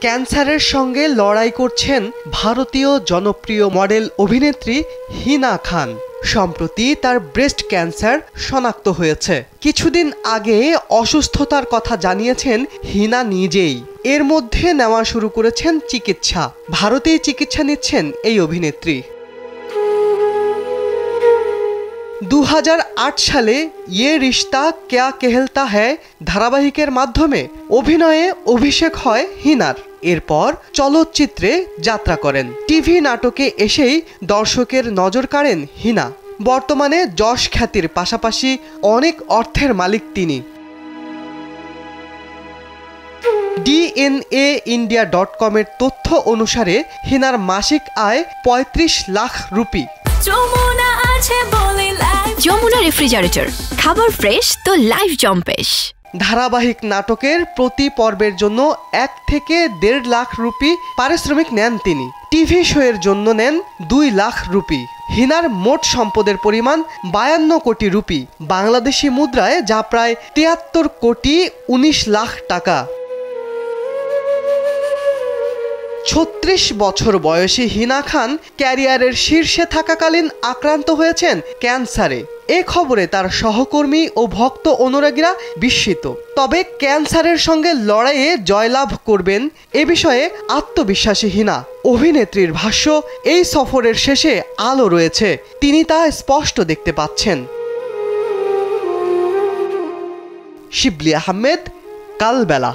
ক্যান্সারের সঙ্গে লড়াই করছেন ভারতীয় জনপ্রিয় মডেল অভিনেত্রী হিনা খান। সম্প্রতি তার ব্রেস্ট ক্যান্সার শনাক্ত হয়েছে। কিছুদিন আগে অসুস্থতার কথা জানিয়েছেন হিনা নিজেই। এর মধ্যে নেওয়া শুরু করেছেন চিকিৎসা। ভারতেই চিকিৎসা নিচ্ছেন এই অভিনেত্রী। 2008 সালে ইয়ে রিশতা ক্যা কেহলতা হ্যায় ধারাবাহিকের মাধ্যমে অভিনয়ে অভিষেক হয় হিনার। এরপর চলচ্চিত্রে যাত্রা করেন। টিভি নাটকে এসেই দর্শকের নজর কাড়েন হিনা। বর্তমানে যশ খ্যাতির পাশাপাশি অনেক অর্থের মালিক তিনি। DNAindia.com এর তথ্য অনুসারে হিনার মাসিক আয় 35 লাখ রুপি। যমুনা রেফ্রিজারেটর, খাবার ফ্রেশ তো লাইফ জম্পেশ। ধারাবাহিক নাটকের প্রতি পর্বের জন্য 1 থেকে 1.5 লাখ রুপি পারিশ্রমিক নেন তিনি। টিভি শো এর জন্য নেন 2 লাখ রুপি। হিনার মোট সম্পদের পরিমাণ 52 কোটি রুপি, বাংলাদেশি মুদ্রায় যা প্রায় 73 কোটি 19 লাখ টাকা। 36 বছর বয়সী হিনা খান ক্যারিয়ারের শীর্ষে থাকাকালীন আক্রান্ত হয়েছেন ক্যান্সারে। এ খবরে তার সহকর্মী ও ভক্ত অনুরাগীরা বিস্মিত। তবে ক্যান্সারের সঙ্গে লড়াইয়ে জয়লাভ করবেন এ বিষয়ে আত্মবিশ্বাসী হিনা। অভিনেত্রীর ভাষ্য, এই সফরের শেষে আলো রয়েছে, তিনি তা স্পষ্ট দেখতে পাচ্ছেন। শিবলি আহমেদ, কালবেলা।